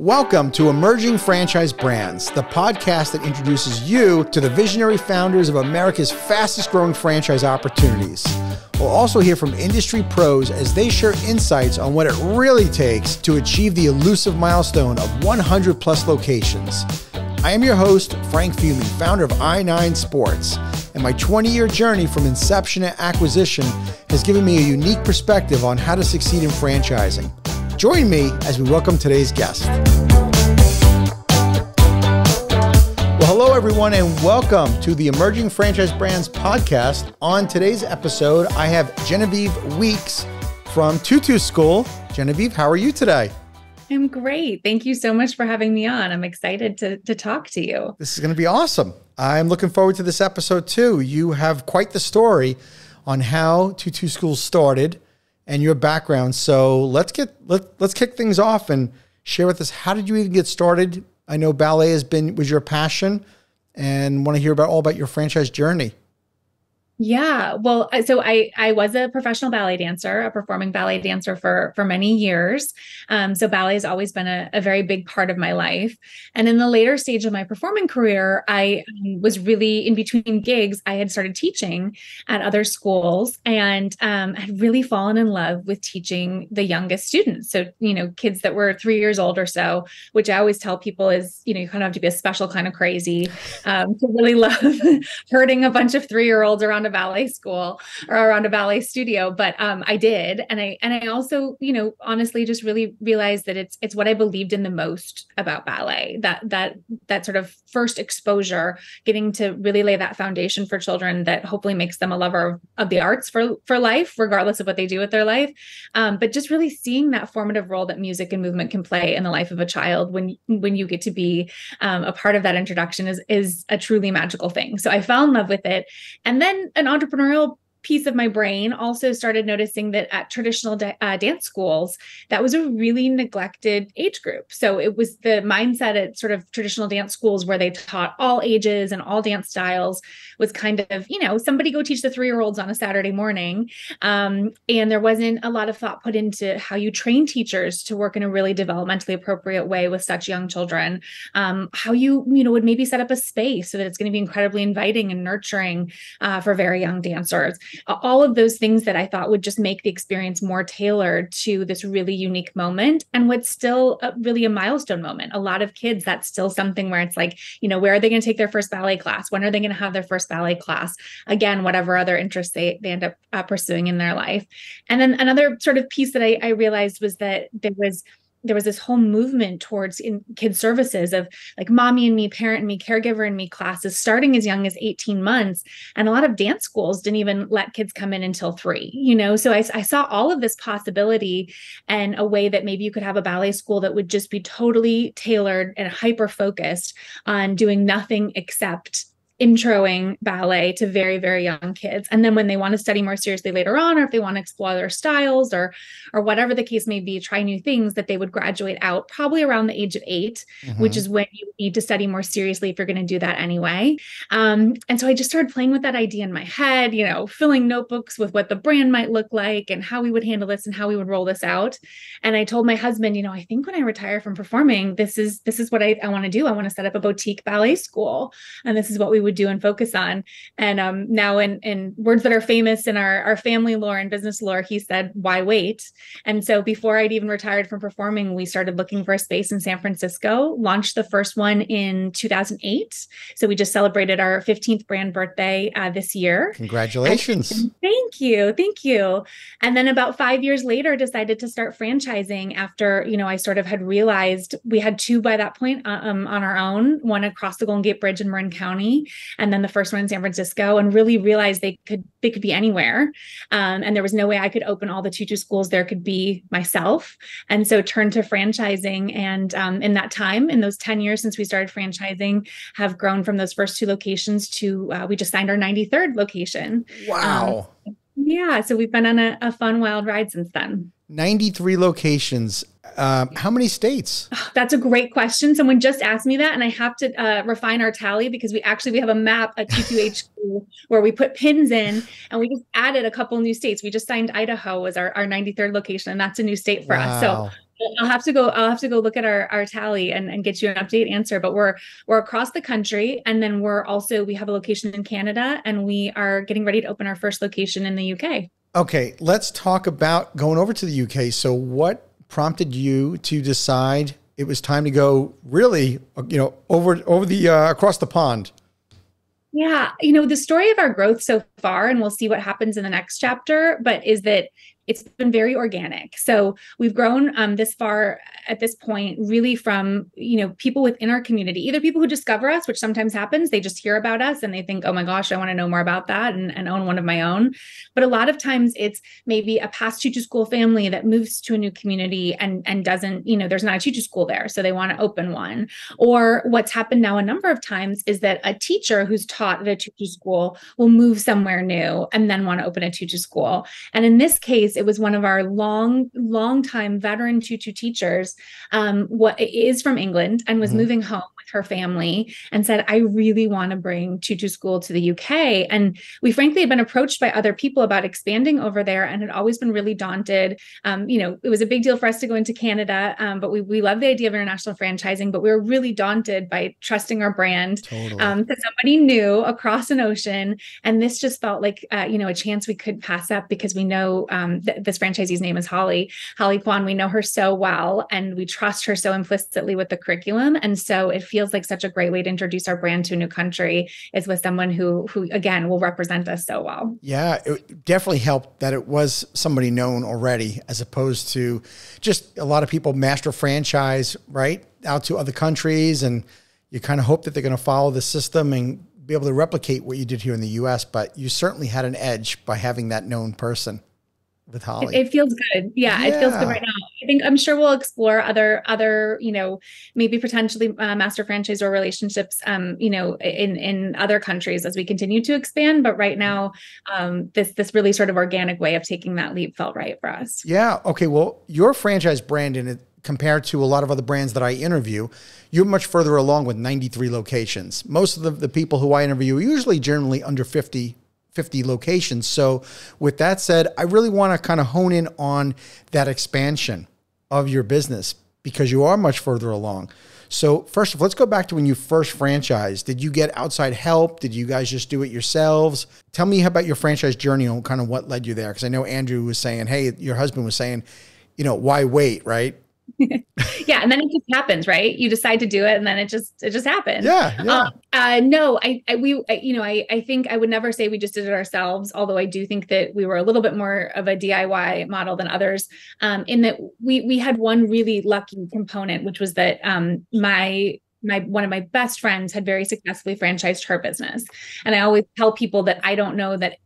Welcome to Emerging Franchise Brands, the podcast that introduces you to the visionary founders of America's fastest growing franchise opportunities. We'll also hear from industry pros as they share insights on what it really takes to achieve the elusive milestone of 100 plus locations. I am your host, Frank Feely, founder of I9 Sports, and my 20-year journey from inception to acquisition has given me a unique perspective on how to succeed in franchising. Join me as we welcome today's guest. Well, hello everyone, and welcome to the Emerging Franchise Brands podcast. On today's episode, I have Genevieve Weeks from TUTU School. Genevieve, how are you today? I'm great. Thank you so much for having me on. I'm excited to talk to you. This is going to be awesome. I'm looking forward to this episode too. You have quite the story on how TUTU School started and your background. So let's kick things off and share with us, how did you even get started? I know ballet was your passion, and want to hear all about your franchise journey. Yeah, well, so I was a professional ballet dancer, a performing ballet dancer for many years. So ballet has always been a very big part of my life. And in the later stage of my performing career, I was really in between gigs. I had started teaching at other schools and had really fallen in love with teaching the youngest students. So, kids that were 3 years old or so, which I always tell people is, you kind of have to be a special kind of crazy to really love herding a bunch of 3-year-olds around a ballet school or around a ballet studio. But I did. And I also, honestly just really realized that it's what I believed in the most about ballet, that sort of first exposure, getting to really lay that foundation for children that hopefully makes them a lover of the arts for life, regardless of what they do with their life. But just really seeing that formative role that music and movement can play in the life of a child when you get to be a part of that introduction is a truly magical thing. So I fell in love with it. And then an entrepreneurial piece of my brain also started noticing that at traditional dance schools, that was a really neglected age group. So it was the mindset at sort of traditional dance schools where they taught all ages and all dance styles was kind of, somebody go teach the 3-year-olds on a Saturday morning. And there wasn't a lot of thought put into how you train teachers to work in a really developmentally appropriate way with such young children. How you would maybe set up a space so that it's going to be incredibly inviting and nurturing for very young dancers. All of those things that I thought would just make the experience more tailored to this really unique moment and what's still really a milestone moment. A lot of kids, that's still something where it's like, where are they going to take their first ballet class? When are they going to have their first ballet class? Again, whatever other interests they end up pursuing in their life. And then another sort of piece that I realized was that there was this whole movement towards in kids services of like mommy and me, parent and me, caregiver and me classes starting as young as 18 months. And a lot of dance schools didn't even let kids come in until 3, So I saw all of this possibility and a way that maybe you could have a ballet school that would just be totally tailored and hyper-focused on doing nothing except introing ballet to very, very young kids. And then when they want to study more seriously later on, or if they want to explore other styles or whatever the case may be, try new things, that they would graduate out probably around the age of 8, which is when you need to study more seriously if you're going to do that anyway. And so I just started playing with that idea in my head, filling notebooks with what the brand might look like and how we would handle this and how we would roll this out. And I told my husband, I think when I retire from performing, this is what I want to do. I want to set up a boutique ballet school. And this is what we would do and focus on. And now in words that are famous in our family lore and business lore, he said, why wait? And so before I'd even retired from performing, we started looking for a space in San Francisco, launched the first one in 2008. So we just celebrated our 15th brand birthday this year. Congratulations. Thank you. Thank you. And then about 5 years later, decided to start franchising after, I sort of had realized we had 2 by that point on our own, one across the Golden Gate Bridge in Marin County, and then the first one in San Francisco, and really realized they could be anywhere. And there was no way I could open all the TUTU schools. There could be myself. And so turned to franchising. And in that time, in those 10 years since we started franchising, have grown from those first 2 locations to we just signed our 93rd location. Wow. Yeah. So we've been on a fun, wild ride since then. 93 locations. How many states? That's a great question. Someone just asked me that, and I have to refine our tally because we have a map at TUTU where we put pins in, and we just added a couple new states. We just signed Idaho as our 93rd location, and that's a new state for us. So I'll have to go look at our tally and get you an update answer. But we're across the country, and then we have a location in Canada, and we are getting ready to open our first location in the UK. Okay, let's talk about going over to the UK. So what prompted you to decide it was time to go really, over the across the pond? Yeah, the story of our growth so far, and we'll see what happens in the next chapter, but is that it's been very organic. So we've grown this far at this point, really from, people within our community, either people who discover us, which sometimes happens, they just hear about us and they think, oh my gosh, I want to know more about that and own one of my own. But a lot of times it's maybe a past TUTU school family that moves to a new community and doesn't, there's not a TUTU school there, so they want to open one. Or what's happened now a number of times is that a teacher who's taught at a TUTU school will move somewhere new and then want to open a TUTU school. And in this case, it was one of our long time veteran TUTU teachers, what is from England and was moving home with her family and said, I really want to bring TUTU school to the UK. And we frankly had been approached by other people about expanding over there and had always been really daunted. It was a big deal for us to go into Canada, but we love the idea of international franchising, but we were really daunted by trusting our brand to somebody new across an ocean. And this just felt like, a chance we could pass up, because we know this franchisee's name is Holly Kwan. We know her so well, and we trust her so implicitly with the curriculum. And so it feels like such a great way to introduce our brand to a new country is with someone who again, will represent us so well. Yeah, it definitely helped that it was somebody known already, as opposed to just a lot of people master franchise, right, out to other countries. And you kind of hope that they're going to follow the system and be able to replicate what you did here in the US. But you certainly had an edge by having that known person with Holly. It feels good. Yeah, it feels good right now. I'm sure we'll explore other, maybe potentially master franchisor relationships, in other countries as we continue to expand. But right now, this really sort of organic way of taking that leap felt right for us. Yeah. Okay. Well, your franchise brand in it, compared to a lot of other brands that I interview, you're much further along with 93 locations. Most of the people who I interview are usually generally under 50 locations. So with that said, I really want to kind of hone in on that expansion of your business, because you are much further along. So first of all, let's go back to when you first franchised. Did you get outside help? Did you guys just do it yourselves? Tell me about your franchise journey and kind of what led you there. Because I know Andrew was saying, hey, your husband was saying, why wait, right? Yeah. And then it just happens, right? You decide to do it and then it just happens. Yeah. No, I think I would never say we just did it ourselves, although I do think that we were a little bit more of a DIY model than others, in that we had one really lucky component, which was that, one of my best friends had very successfully franchised her business. And I always tell people that I don't know that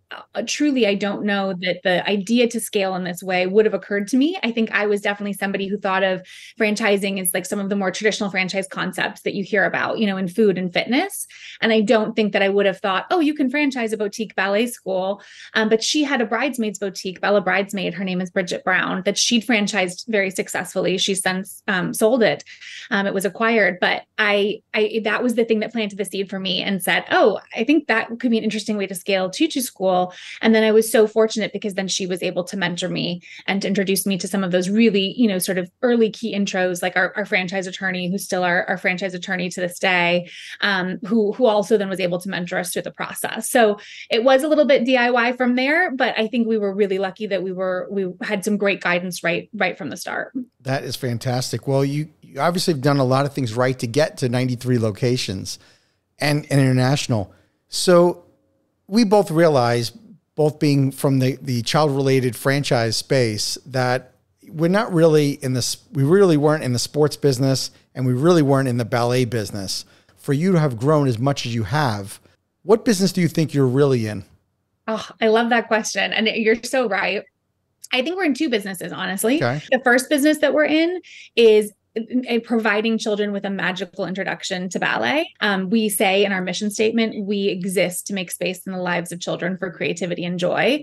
truly, I don't know that the idea to scale in this way would have occurred to me. I think I was definitely somebody who thought of franchising as like some of the more traditional franchise concepts that you hear about, in food and fitness. And I don't think that I would have thought, oh, you can franchise a boutique ballet school. But she had a bridesmaids boutique, Bella Bridesmaid. Her name is Bridget Brown, that she'd franchised very successfully. She's since sold it. It was acquired. But that was the thing that planted the seed for me and said, oh, I think that could be an interesting way to scale TUTU school. And then I was so fortunate because then she was able to mentor me and to introduce me to some of those really, sort of early key intros, like our franchise attorney, who's still our franchise attorney to this day, who also then was able to mentor us through the process. So it was a little bit DIY from there, but I think we were really lucky that we had some great guidance right from the start. That is fantastic. Well, you obviously have done a lot of things right to get to 93 locations and international. So we both realize, both being from the child-related franchise space, that we're not really we really weren't in the sports business, and we really weren't in the ballet business. For you to have grown as much as you have, what business do you think you're really in? Oh, I love that question. And you're so right. I think we're in two businesses, honestly. Okay. The first business that we're in is providing children with a magical introduction to ballet. We say in our mission statement, we exist to make space in the lives of children for creativity and joy.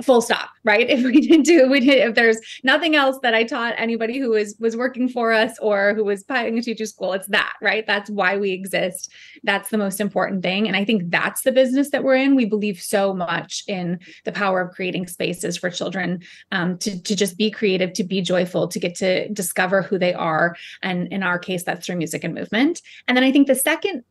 full stop, right? If there's nothing else that I taught anybody who was working for us or who was paying a TUTU school, it's that, right? That's why we exist. That's the most important thing. And I think that's the business that we're in. We believe so much in the power of creating spaces for children to just be creative, to be joyful, to get to discover who they are. And in our case, that's through music and movement. And then I think the second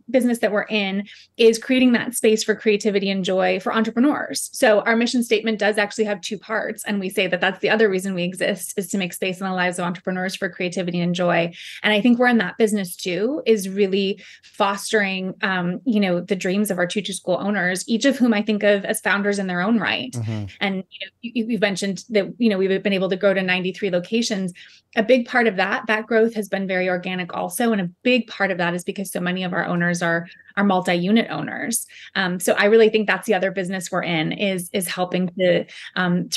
business that we're in is creating that space for creativity and joy for entrepreneurs. So our mission statement does actually have two parts. And we say that that's the other reason we exist, is to make space in the lives of entrepreneurs for creativity and joy. And I think we're in that business too, is really fostering, the dreams of our TUTU school owners, each of whom I think of as founders in their own right. Mm-hmm. And you've mentioned that, we've been able to grow to 93 locations. A big part of that growth has been very organic also. And a big part of that is because so many of our owners are multi-unit owners. So I really think that's the other business we're in, is helping to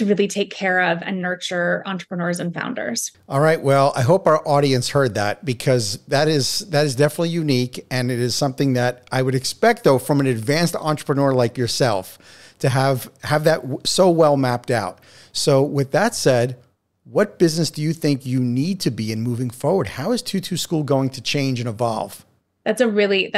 really take care of and nurture entrepreneurs and founders. All right. Well, I hope our audience heard that, because that is definitely unique. And it is something that I would expect, though, from an advanced entrepreneur like yourself to have that so well mapped out. So with that said, what business do you think you need to be in moving forward? How is TUTU School going to change and evolve? That's a really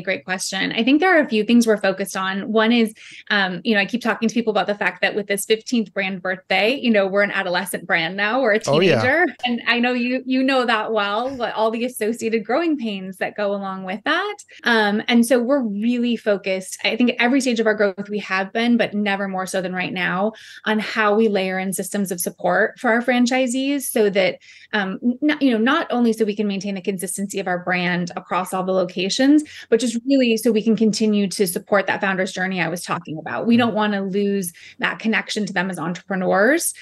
great question. I think there are a few things we're focused on. One is, I keep talking to people about the fact that with this 15th brand birthday, we're an adolescent brand now, we're a teenager. Oh, yeah. And I know you know that well, but all the associated growing pains that go along with that. And so we're really focused, I think at every stage of our growth we have been, but never more so than right now, on how we layer in systems of support for our franchisees so that, not only so we can maintain the consistency of our brand across all the locations, but just really so we can continue to support that founder's journey I was talking about. We don't want to lose that connection to them as entrepreneurs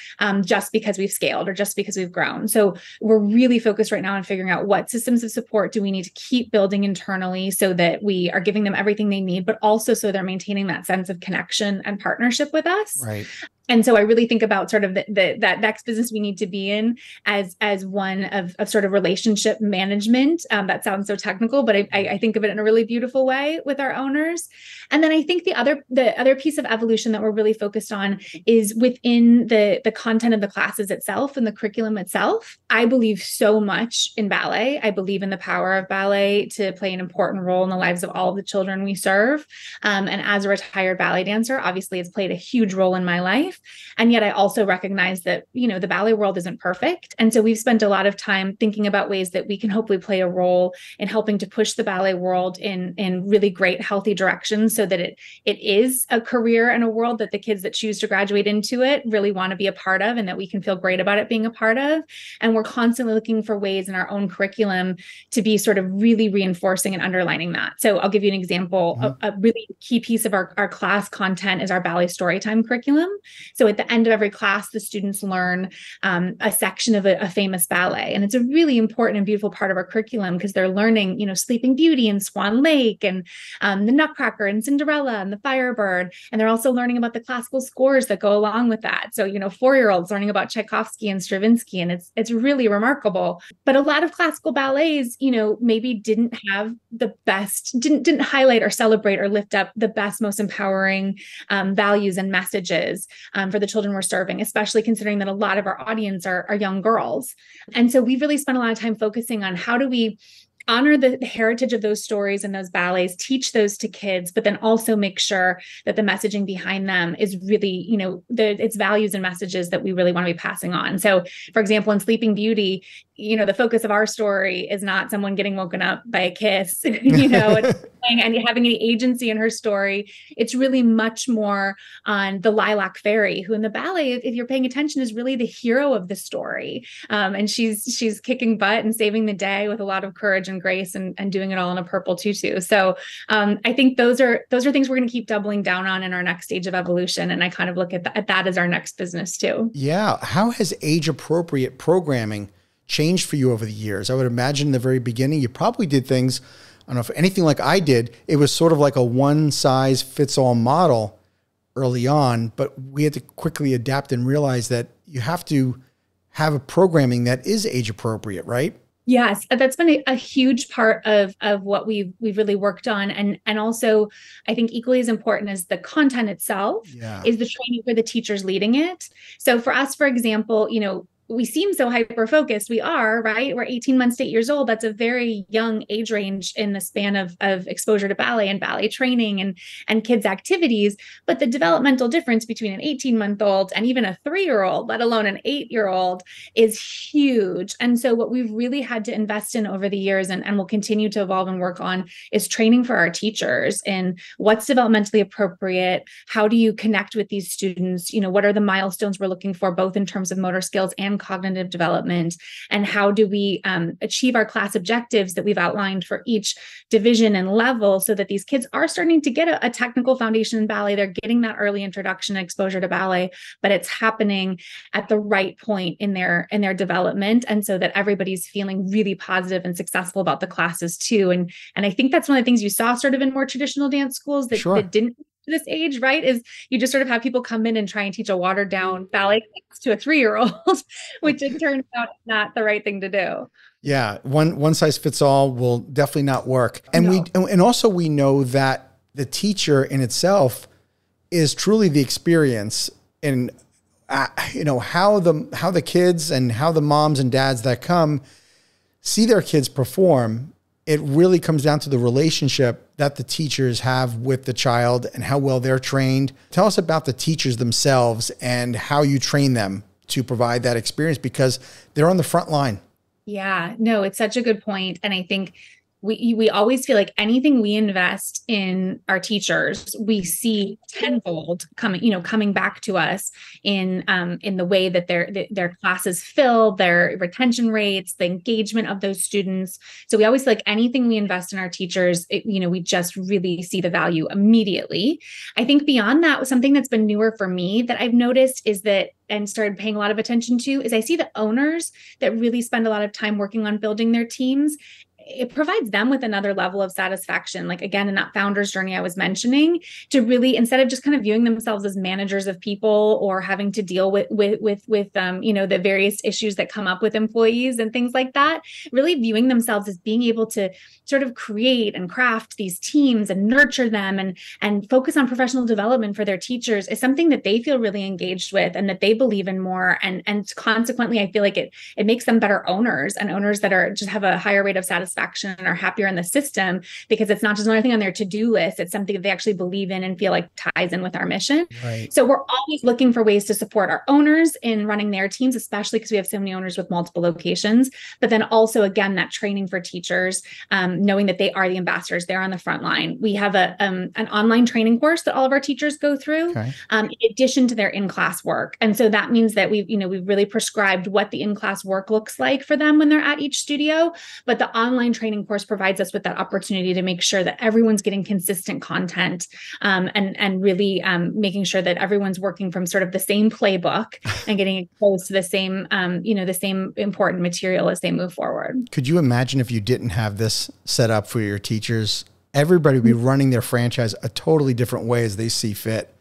just because we've scaled or just because we've grown. So we're really focused right now on figuring out what systems of support do we need to keep building internally so that we are giving them everything they need, but also so they're maintaining that sense of connection and partnership with us. Right. And so I really think about sort of that next business we need to be in as one of sort of relationship management. That sounds so technical, but I think of it in a really beautiful way with our owners. And then I think the other piece of evolution that we're really focused on is within the content of the classes itself and the curriculum itself. I believe so much in ballet. I believe in the power of ballet to play an important role in the lives of all of the children we serve. And as a retired ballet dancer, obviously it's played a huge role in my life. And yet I also recognize that, the ballet world isn't perfect. And so we've spent a lot of time thinking about ways that we can hopefully play a role in helping to push the ballet world in really great, healthy directions so that it is a career and a world that the kids that choose to graduate into it really want to be a part of, and that we can feel great about it being a part of. And we're constantly looking for ways in our own curriculum to be sort of really reinforcing and underlining that. So I'll give you an example. Mm-hmm. A really key piece of our class content is our ballet storytime curriculum. So at the end of every class, the students learn a section of a famous ballet. And it's a really important and beautiful part of our curriculum because they're learning, Sleeping Beauty and Swan Lake and the Nutcracker and Cinderella and the Firebird. And they're also learning about the classical scores that go along with that. So, 4-year-olds learning about Tchaikovsky and Stravinsky, and it's really remarkable. But a lot of classical ballets, maybe didn't have the best, didn't highlight or celebrate or lift up the best, most empowering values and messages for the children we're serving, especially considering that a lot of our audience are young girls. And so we've really spent a lot of time focusing on how do we honor the heritage of those stories and those ballets, teach those to kids, but then also make sure that the messaging behind them is really, it's values and messages that we really want to be passing on. So, for example, in Sleeping Beauty, the focus of our story is not someone getting woken up by a kiss, and having any agency in her story. It's really much more on the Lilac Fairy, who in the ballet, if you're paying attention, is really the hero of the story. And she's kicking butt and saving the day with a lot of courage and grace and doing it all in a purple tutu. So I think those are things we're going to keep doubling down on in our next stage of evolution. And I kind of look at that as our next business too. Yeah. How has age appropriate programming changed for you over the years? I would imagine in the very beginning, you probably did things, I don't know if anything like I did, it was sort of like a one size fits all model early on, but we had to quickly adapt and realize that you have to have a programming that is age appropriate, right? Yes, that's been a huge part of what we've really worked on, and also I think equally as important as the content itself Yeah. is the training for the teachers leading it. So for us, for example, we seem so hyper focused. We are, right? We're 18 months to 8 years old. That's a very young age range in the span of exposure to ballet and ballet training and kids' activities. But the developmental difference between an 18-month-old and even a 3-year-old, let alone an 8-year-old, is huge. And so what we've really had to invest in over the years and will continue to evolve and work on is training for our teachers in what's developmentally appropriate. How do you connect with these students? What are the milestones we're looking for, both in terms of motor skills and cognitive development, and how do we achieve our class objectives that we've outlined for each division and level, so that these kids are starting to get a technical foundation in ballet. They're getting that early introduction and exposure to ballet, but it's happening at the right point in their development, and so that everybody's feeling really positive and successful about the classes too. And I think that's one of the things you saw sort of in more traditional dance schools that, Sure. that didn't this age, right, is you just sort of have people come in and try and teach a watered down ballet class to a 3-year-old, which it turns out not the right thing to do. Yeah. One size fits all will definitely not work. And No. and also we know that the teacher in itself is truly the experience in, how the kids and how the moms and dads that come see their kids perform. It really comes down to the relationship that the teachers have with the child and how well they're trained. Tell us about the teachers themselves and how you train them to provide that experience, because they're on the front line. Yeah, no, it's such a good point. And I think we always feel like anything we invest in our teachers, we see tenfold coming back to us in the way that their classes fill, their retention rates, the engagement of those students. So we always feel like anything we invest in our teachers, we just really see the value immediately. I think beyond that, something that's been newer for me that I've noticed is that, and started paying a lot of attention to, is I see the owners that really spend a lot of time working on building their teams. It provides them with another level of satisfaction. Like, again, in that founder's journey I was mentioning, to really, instead of just kind of viewing themselves as managers of people or having to deal with the various issues that come up with employees and things like that, really viewing themselves as being able to sort of create and craft these teams and nurture them and focus on professional development for their teachers is something that they feel really engaged with and that they believe in more. And consequently, I feel like it makes them better owners, and owners that are just have a higher rate of satisfaction and are happier in the system, because it's not just another thing on their to-do list. It's something that they actually believe in and feel like ties in with our mission. Right. So we're always looking for ways to support our owners in running their teams, especially because we have so many owners with multiple locations. But then also, again, that training for teachers, knowing that they are the ambassadors, they're on the front line. We have an online training course that all of our teachers go through, Okay. In addition to their in-class work. And so that means that we've really prescribed what the in-class work looks like for them when they're at each studio. But the online training course provides us with that opportunity to make sure that everyone's getting consistent content, and really making sure that everyone's working from sort of the same playbook and getting exposed to the same important material as they move forward. Could you imagine if you didn't have this set up for your teachers? Everybody would be running their franchise a totally different way as they see fit.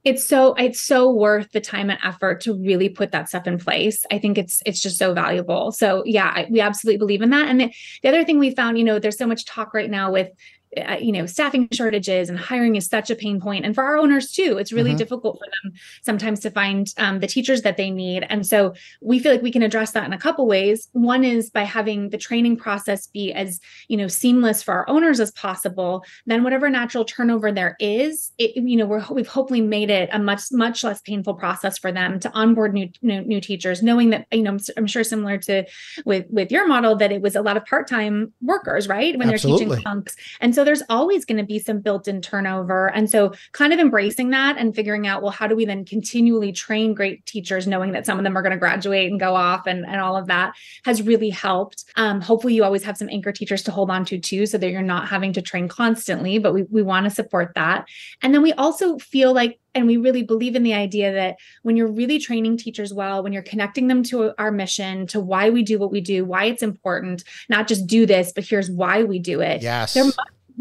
It's so worth the time and effort to really put that stuff in place. I think it's just so valuable. So yeah, we absolutely believe in that. And the other thing we found, there's so much talk right now with staffing shortages, and hiring is such a pain point. And for our owners too, it's really difficult for them sometimes to find the teachers that they need. And so we feel like we can address that in a couple ways. One is by having the training process be as, seamless for our owners as possible. Then whatever natural turnover there is, we've hopefully made it a much less painful process for them to onboard new teachers, knowing that, I'm sure similar to with your model, that it was a lot of part-time workers, right? When Absolutely. They're teaching clunks. And so there's always going to be some built-in turnover. And so kind of embracing that and figuring out, well, how do we then continually train great teachers, knowing that some of them are going to graduate and go off and all of that has really helped. Hopefully you always have some anchor teachers to hold on to too, so that you're not having to train constantly, but we want to support that. And then we also feel like, and we really believe in the idea that when you're really training teachers well, when you're connecting them to our mission, to why we do what we do, why it's important, not just do this, but here's why we do it. Yes.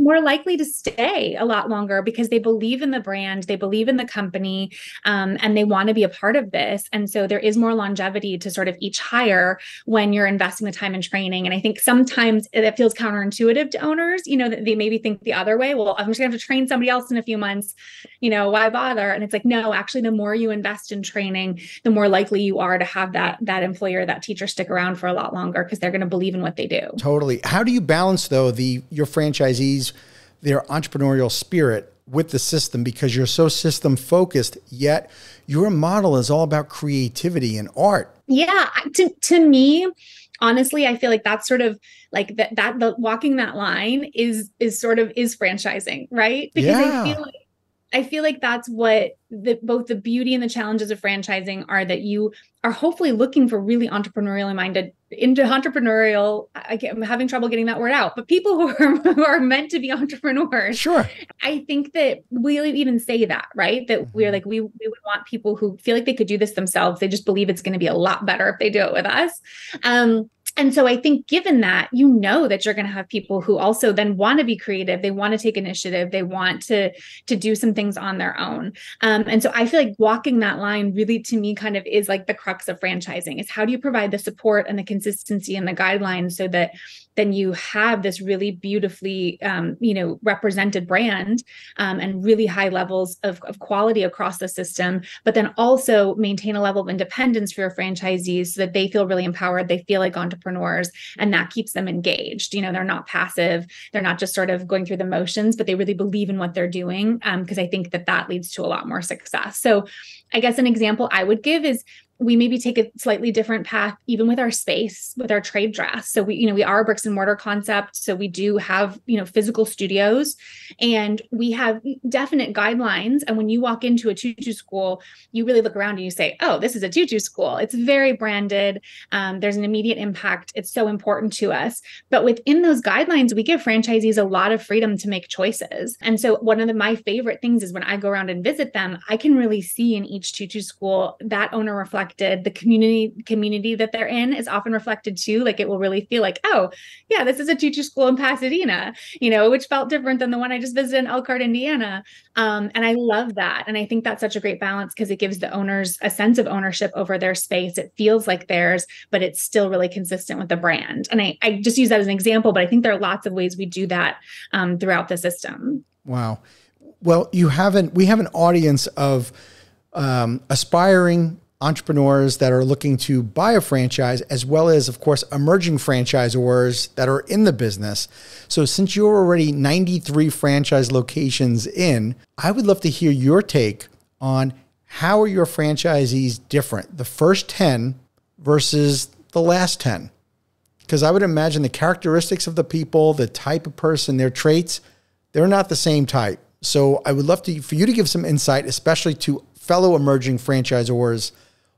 more likely to stay a lot longer because they believe in the brand, they believe in the company, and they want to be a part of this. And so there is more longevity to sort of each hire when you're investing the time in training. And I think sometimes it feels counterintuitive to owners, that they maybe think the other way. Well, I'm just gonna have to train somebody else in a few months, why bother? And it's like, no, actually, the more you invest in training, the more likely you are to have that employer, that teacher stick around for a lot longer because they're going to believe in what they do. Totally. How do you balance though your franchisees, their entrepreneurial spirit with the system, because you're so system focused, yet your model is all about creativity and art? Yeah. To me, honestly, I feel like that's sort of like the walking that line is franchising, right? Because I feel like that's what both the beauty and the challenges of franchising are, that you are hopefully looking for really entrepreneurially minded, I'm having trouble getting that word out, but people who are meant to be entrepreneurs. Sure. I think that we'll even say that, right? That we're like, we would want people who feel like they could do this themselves. They just believe it's going to be a lot better if they do it with us. And so I think given that, that you're going to have people who also then want to be creative. They want to take initiative. They want to do some things on their own. And so I feel like walking that line really, to me, kind of is like the crux of franchising, is how do you provide the support and the consistency and the guidelines so that then you have this really beautifully, represented brand, and really high levels of quality across the system, but then also maintain a level of independence for your franchisees so that they feel really empowered. They feel like entrepreneurs, and that keeps them engaged. They're not passive. They're not just sort of going through the motions, but they really believe in what they're doing. Because I think that leads to a lot more success. So I guess an example I would give is we maybe take a slightly different path, even with our space, with our trade dress. So we are a bricks and mortar concept. So we do have, physical studios, and we have definite guidelines. And when you walk into a TUTU school, you really look around and you say, oh, this is a TUTU school. It's very branded. There's an immediate impact. It's so important to us. But within those guidelines, we give franchisees a lot of freedom to make choices. And so one of my favorite things is when I go around and visit them, I can really see in each TUTU school that owner reflected. The community that they're in is often reflected too. Like it will really feel like, oh yeah, this is a TUTU school in Pasadena, which felt different than the one I just visited in Elkhart, Indiana. And I love that. And I think that's such a great balance because it gives the owners a sense of ownership over their space. It feels like theirs, but it's still really consistent with the brand. And I just use that as an example, but I think there are lots of ways we do that throughout the system. Wow. Well, we have an audience of aspiring entrepreneurs that are looking to buy a franchise, as well as, of course, emerging franchisors that are in the business. So since you're already 93 franchise locations in, I would love to hear your take on how are your franchisees different, the first 10 versus the last 10? Because I would imagine the characteristics of the people, the type of person, their traits, they're not the same type. So I would love for you to give some insight, especially to fellow emerging franchisors,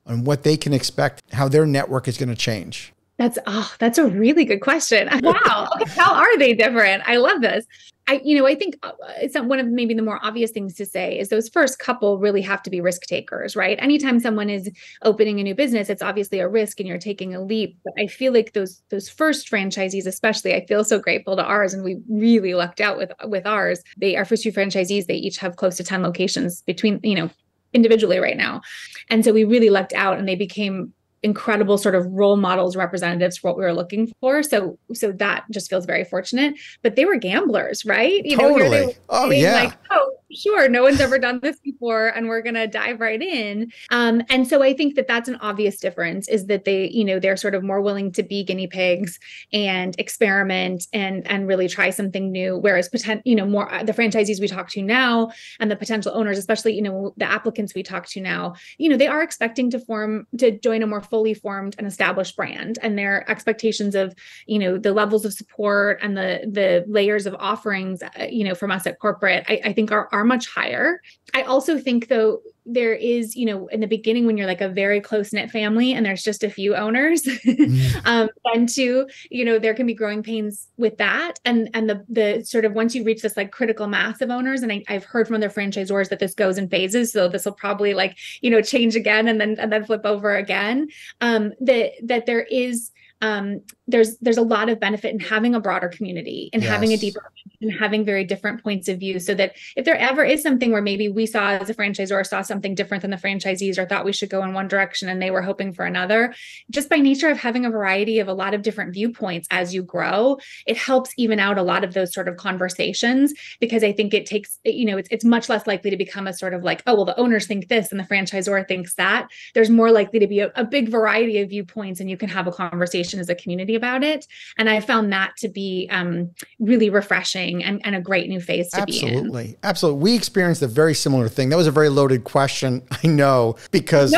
on what they can expect, how their network is going to change. That's a really good question. Wow. Okay. How are they different? I love this. I think it's one of maybe the more obvious things to say is those first couple really have to be risk takers, right? Anytime someone is opening a new business, it's obviously a risk and you're taking a leap. But I feel like those first franchisees, especially, I feel so grateful to ours, and we really lucked out with ours. Our first few franchisees, they each have close to 10 locations between, individually right now. And so we really lucked out, and they became incredible sort of role models, representatives for what we were looking for. So that just feels very fortunate, but they were gamblers, right? Totally. Like, oh, sure, no one's ever done this before, and we're going to dive right in. And so I think that's an obvious difference, is that they're sort of more willing to be guinea pigs and experiment and really try something new. Whereas more the franchisees we talk to now, and the potential owners, especially, the applicants we talk to now, they are expecting to join a more fully formed and established brand, and their expectations of, the levels of support and the layers of offerings, from us at corporate, I think are much higher. I also think, though, there is, in the beginning, when you're like a very close-knit family and there's just a few owners, then too, there can be growing pains with that. And the sort of, once you reach this like critical mass of owners, and I've heard from other franchisors that this goes in phases. So this will probably change again and then flip over again, that there is there's a lot of benefit in having a broader community and having a deeper and having very different points of view, so that if there ever is something where maybe we saw as a franchisor saw something different than the franchisees or thought we should go in one direction and they were hoping for another, just by nature of having a variety of a lot of different viewpoints as you grow, it helps even out a lot of those sort of conversations, because I think it takes, it's much less likely to become a sort of like, oh, well, the owners think this and the franchisor thinks that. There's more likely to be a big variety of viewpoints, and you can have a conversation as a community about it. And I found that to be really refreshing and a great new phase to be in. Absolutely. We experienced a very similar thing. That was a very loaded question, I know, because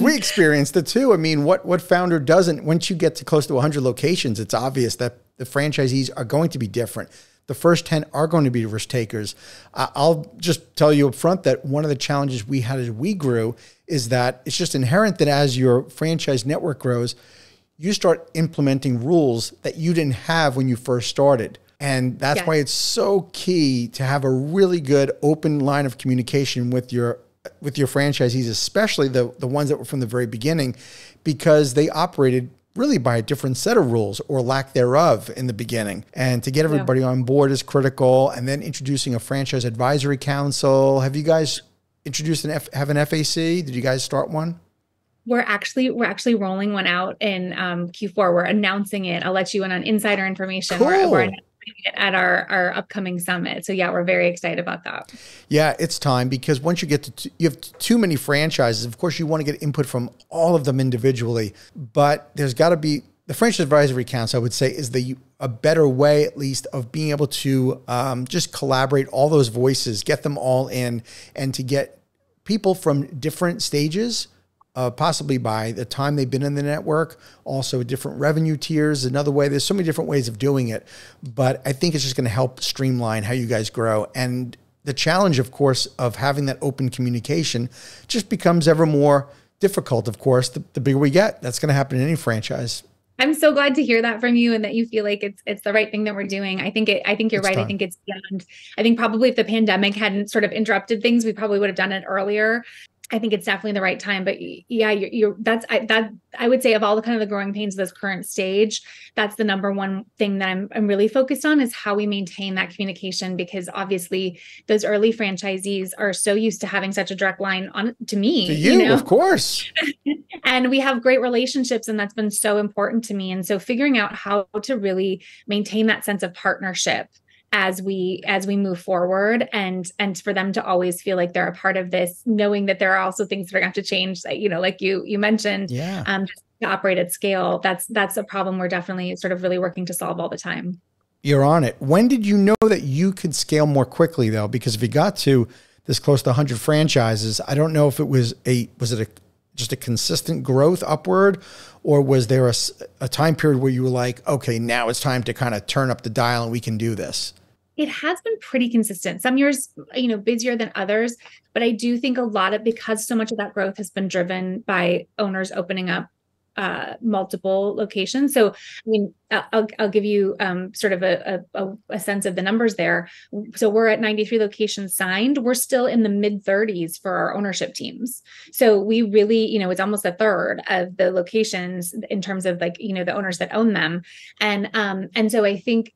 we experienced it too. I mean, what founder doesn't? Once you get to close to 100 locations, it's obvious that the franchisees are going to be different. The first 10 are going to be risk takers. I'll just tell you up front that one of the challenges we had as we grew is that it's just inherent that as your franchise network grows, you start implementing rules that you didn't have when you first started. And that's why it's so key to have a really good open line of communication with your franchisees, especially the ones that were from the very beginning, because they operated really by a different set of rules or lack thereof in the beginning. And to get everybody on board is critical. And then introducing a franchise advisory council. Have you guys introduced have an FAC? Did you guys start one? We're actually rolling one out in Q4. We're announcing it. I'll let you in on insider information. Cool. We're announcing it at our upcoming summit. So yeah, we're very excited about that. Yeah, it's time, because once you get to you have too many franchises, of course you want to get input from all of them individually, but there's got to be the franchise advisory council, I would say, is a better way, at least, of being able to just collaborate all those voices, get them all in, and to get people from different stages, possibly by the time they've been in the network, also different revenue tiers, another way. There's so many different ways of doing it, but I think it's just going to help streamline how you guys grow. And the challenge, of course, of having that open communication just becomes ever more difficult, of course, the bigger we get. That's going to happen in any franchise. I'm so glad to hear that from you, and that you feel like it's the right thing that we're doing. I think you're right. I think it's beyond. I think probably if the pandemic hadn't sort of interrupted things, we probably would have done it earlier. I think it's definitely the right time, but yeah, I would say of all the kind of the growing pains of this current stage, that's the number one thing that I'm really focused on, is how we maintain that communication, because obviously those early franchisees are so used to having such a direct line on to me, to you, of course. And we have great relationships, and that's been so important to me. And so figuring out how to really maintain that sense of partnership as we move forward, and for them to always feel like they're a part of this, knowing that there are also things that are going to have to change, like you mentioned, just to operate at scale. That's a problem we're definitely sort of really working to solve all the time. You're on it. When did you know that you could scale more quickly, though? Because if you got to this close to 100 franchises, I don't know if it was just a consistent growth upward, or was there a time period where you were like, okay, now it's time to kind of turn up the dial and we can do this? It has been pretty consistent. Some years, busier than others, but I do think because so much of that growth has been driven by owners opening up multiple locations. So, I mean, I'll give you sort of a sense of the numbers there. So we're at 93 locations signed. We're still in the mid 30s for our ownership teams. So we really, it's almost a third of the locations in terms of the owners that own them. And so I think,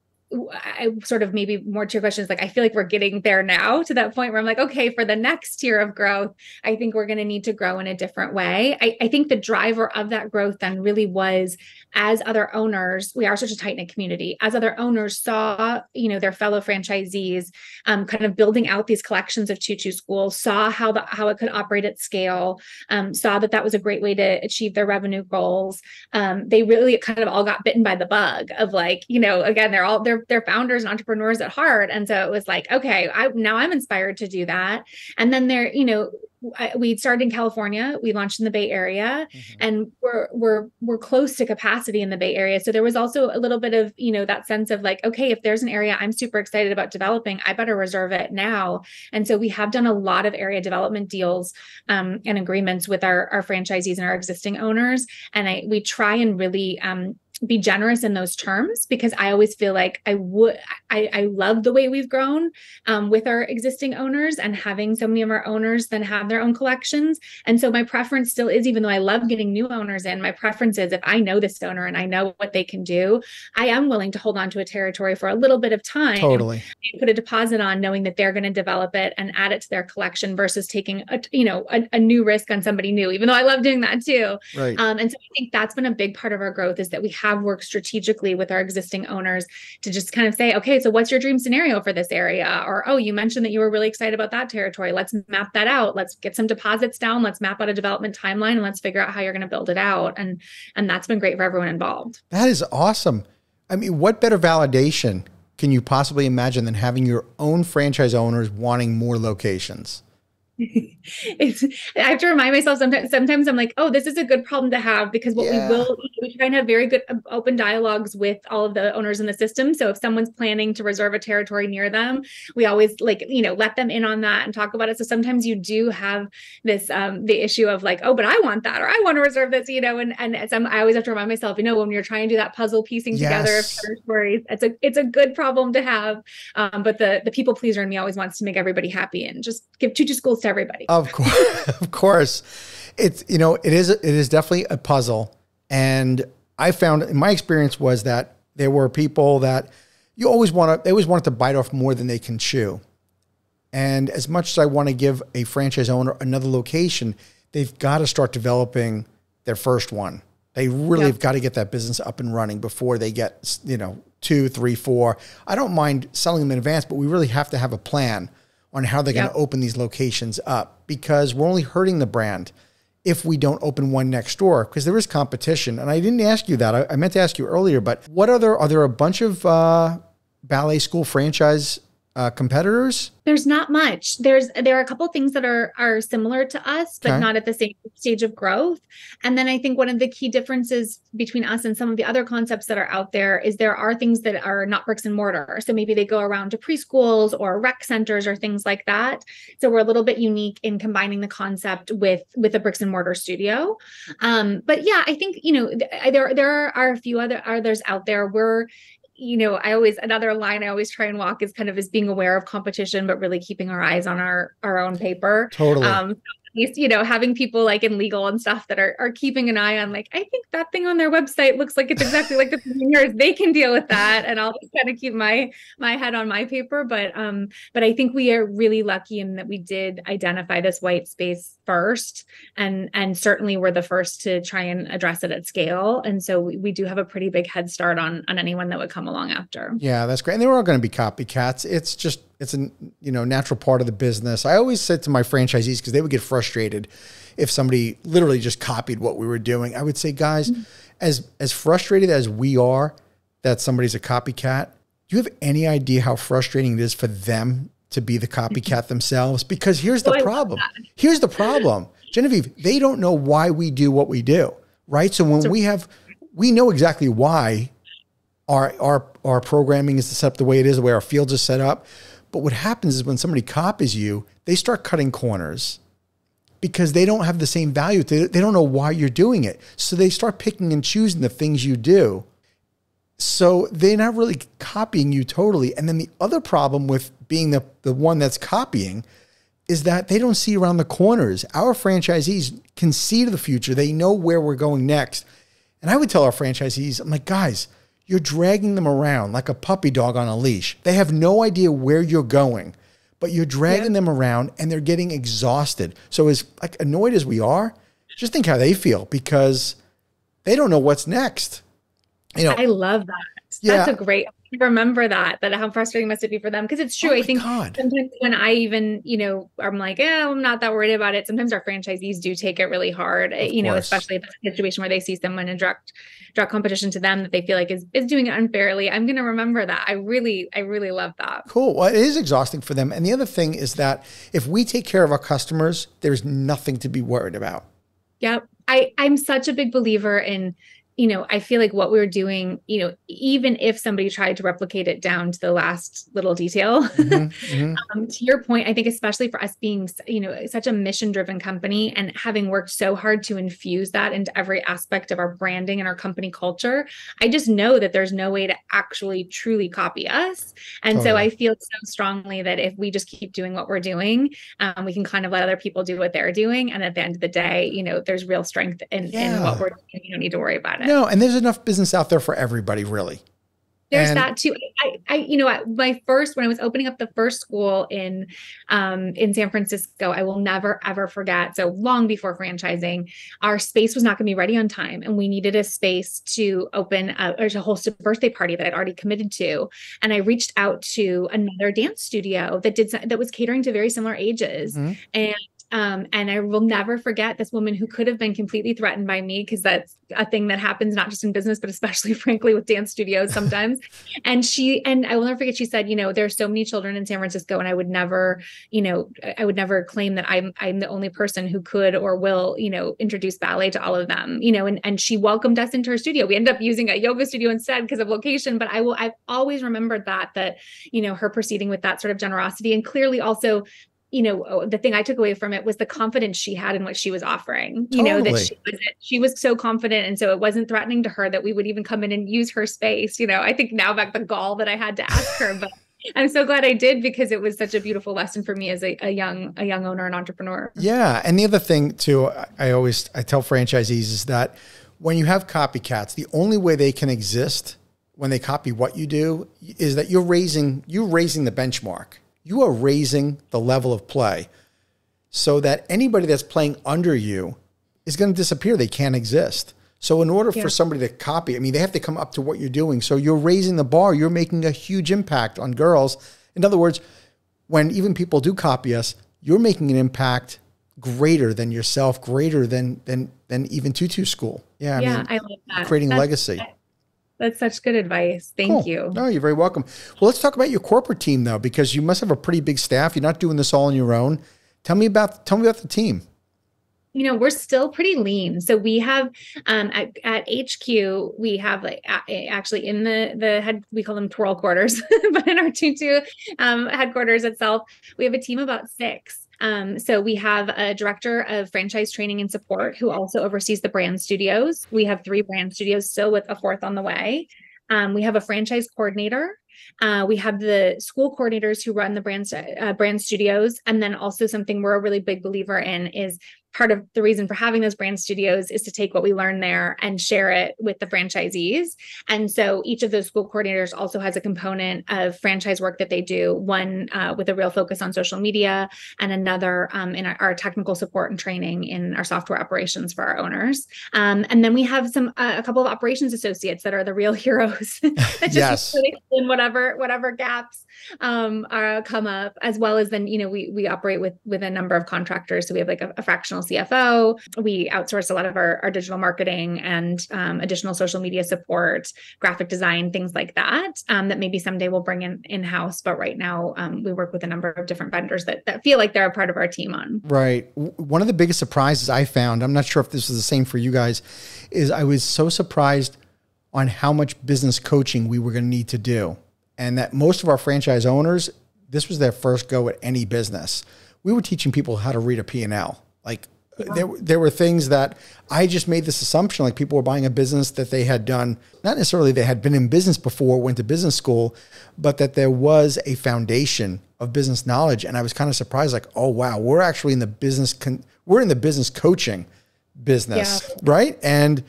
I sort of maybe more to your question is I feel like we're getting there now to that point where I'm like, okay, for the next tier of growth, I think we're going to need to grow in a different way. I think the driver of that growth then really was, as other owners, we are such a tight knit community, as other owners saw, their fellow franchisees kind of building out these collections of TUTU schools, saw how it could operate at scale, saw that was a great way to achieve their revenue goals. They really kind of all got bitten by the bug of again, they're founders and entrepreneurs at heart. And so it was like, okay, now I'm inspired to do that. And then we started in California, we launched in the Bay Area, and we're close to capacity in the Bay Area. So there was also a little bit of, that sense of okay, if there's an area I'm super excited about developing, I better reserve it now. And so we have done a lot of area development deals and agreements with our franchisees and our existing owners. And we try and really be generous in those terms, because I always feel like I I love the way we've grown with our existing owners and having so many of our owners then have their own collections. And so my preference still is, even though I love getting new owners in, my preference is if I know this owner and I know what they can do, I am willing to hold on to a territory for a little bit of time. Totally. And put a deposit on, knowing that they're going to develop it and add it to their collection versus taking a new risk on somebody new, even though I love doing that too. Right. And so I think that's been a big part of our growth, is that we have worked strategically with our existing owners to just kind of say, okay, so what's your dream scenario for this area? Or, oh, you mentioned that you were really excited about that territory. Let's map that out. Let's get some deposits down. Let's map out a development timeline and let's figure out how you're going to build it out. And that's been great for everyone involved. That is awesome. I mean, what better validation can you possibly imagine than having your own franchise owners wanting more locations? I have to remind myself sometimes I'm like, oh, this is a good problem to have, because what we try and have very good open dialogues with all of the owners in the system. So if someone's planning to reserve a territory near them, we always let them in on that and talk about it. So sometimes you do have this, the issue of like, oh, but I want that, or I want to reserve this, and I always have to remind myself, when you're trying to do that puzzle piecing together of territories, it's a good problem to have. But the people pleaser in me always wants to make everybody happy and just give TUTU schools to everybody. Of course, of course. It is definitely a puzzle. And I found in my experience was that there were people that they always wanted to bite off more than they can chew. And as much as I want to give a franchise owner another location, they've got to start developing their first one. They really have got to get that business up and running before they get, 2, 3, 4. I don't mind selling them in advance, but we really have to have a plan on how they're going to open these locations up, because we're only hurting the brand if we don't open one next door, because there is competition. And I didn't ask you that. I meant to ask you earlier, but are there a bunch of ballet school franchise competitors? There's not much. There are a couple of things that are similar to us, but not at the same stage of growth. And then I think one of the key differences between us and some of the other concepts that are out there is there are things that are not bricks and mortar. So maybe they go around to preschools or rec centers or things like that. So we're a little bit unique in combining the concept with a bricks and mortar studio. But yeah, I think, there are a few others out there. Another line I always try and walk is kind of as being aware of competition, but really keeping our eyes on our own paper. Totally. Having people like in legal and stuff that are keeping an eye on, like, I think that thing on their website looks like it's exactly like the thing in yours. They can deal with that. And I'll just kind of keep my head on my paper. But I think we are really lucky in that we did identify this white space first, and certainly we're the first to try and address it at scale. And so we do have a pretty big head start on anyone that would come along after. Yeah, that's great. And there are going to be copycats. It's a natural part of the business. I always said to my franchisees, because they would get frustrated if somebody literally just copied what we were doing. I would say, guys, as frustrated as we are that somebody's a copycat, do you have any idea how frustrating it is for them to be the copycat themselves? Because here's the problem. Here's the problem. Genevieve, they don't know why we do what we do, right? So when we know exactly why our programming is set up the way it is, the way our fields are set up. But what happens is when somebody copies you, they start cutting corners because they don't have the same value. They don't know why you're doing it. So they start picking and choosing the things you do. So they're not really copying you totally. And then the other problem with being the one that's copying is that they don't see around the corners. Our franchisees can see to the future. They know where we're going next. And I would tell our franchisees, I'm like, guys, you're dragging them around like a puppy dog on a leash. They have no idea where you're going, but you're dragging them around and they're getting exhausted. So as like annoyed as we are, just think how they feel, because they don't know what's next. I love that. That's a great, remember that how frustrating must it be for them? Because it's true. I think sometimes when I even, I'm like, I'm not that worried about it. Sometimes our franchisees do take it really hard, especially if it's a situation where they see someone in direct competition to them that they feel like is doing it unfairly. I'm going to remember that. I really love that. Cool. Well, it is exhausting for them. And the other thing is that if we take care of our customers, there's nothing to be worried about. Yep. I'm such a big believer in I feel like what we're doing, even if somebody tried to replicate it down to the last little detail, to your point, I think especially for us being, such a mission-driven company and having worked so hard to infuse that into every aspect of our branding and our company culture, I just know that there's no way to actually truly copy us. And so I feel so strongly that if we just keep doing what we're doing, we can kind of let other people do what they're doing. And at the end of the day, there's real strength in what we're doing. You don't need to worry about it. No, and there's enough business out there for everybody, really. There's that too. When I was opening up the first school in San Francisco, I will never, ever forget. So long before franchising, our space was not going to be ready on time. And we needed a space to open or to host a birthday party that I'd already committed to. And I reached out to another dance studio that was catering to very similar ages. And I will never forget this woman who could have been completely threatened by me, because that's a thing that happens not just in business, but especially, frankly, with dance studios sometimes. And I will never forget, she said, there are so many children in San Francisco, and I would never claim that I'm the only person who could or will, introduce ballet to all of them, and she welcomed us into her studio. We ended up using a yoga studio instead because of location, but I've always remembered that, her proceeding with that sort of generosity. And clearly also, the thing I took away from it was the confidence she had in what she was offering, that she was so confident. And so it wasn't threatening to her that we would even come in and use her space. I think now back the gall that I had to ask her, but I'm so glad I did, because it was such a beautiful lesson for me as a young owner and entrepreneur. Yeah. And the other thing too, I tell franchisees is that when you have copycats, the only way they can exist when they copy what you do is that you're raising the benchmark. You are raising the level of play so that anybody that's playing under you is going to disappear. They can't exist. So in order for somebody to copy, they have to come up to what you're doing. So you're raising the bar. You're making a huge impact on girls. In other words, when even people do copy us, you're making an impact greater than yourself, greater than even TUTU school. Yeah, I love that. Creating a legacy. That's such good advice. Thank you. No, you're very welcome. Well, let's talk about your corporate team though, because you must have a pretty big staff. You're not doing this all on your own. Tell me about the team. We're still pretty lean. So we have at HQ, we have actually in the head, we call them twirl quarters, but in our TUTU headquarters itself, we have a team of about 6. So we have a director of franchise training and support who also oversees the brand studios. We have 3 brand studios still, with a 4th on the way. We have a franchise coordinator. We have the school coordinators who run the brand studios. And then also something we're a really big believer in is part of the reason for having those brand studios is to take what we learn there and share it with the franchisees. And so each of those school coordinators also has a component of franchise work that they do, one with a real focus on social media, and another in our technical support and training in our software operations for our owners. And then we have a couple of operations associates that are the real heroes that just in whatever gaps come up, as well as then, we operate with a number of contractors. So we have like a fractional CFO. We outsource a lot of our digital marketing and additional social media support, graphic design, things like that, that maybe someday we'll bring in-house. But right now we work with a number of different vendors that feel like they're a part of our team on. Right. One of the biggest surprises I found, I'm not sure if this is the same for you guys, is I was so surprised on how much business coaching we were going to need to do. And that most of our franchise owners, this was their first go at any business. We were teaching people how to read a P&L. Like there were things that I just made this assumption, like people were buying a business that they had done, not necessarily they had been in business before, went to business school, but that there was a foundation of business knowledge. And I was kind of surprised, like, oh, wow, we're actually in the business, we're in the business coaching business, right? And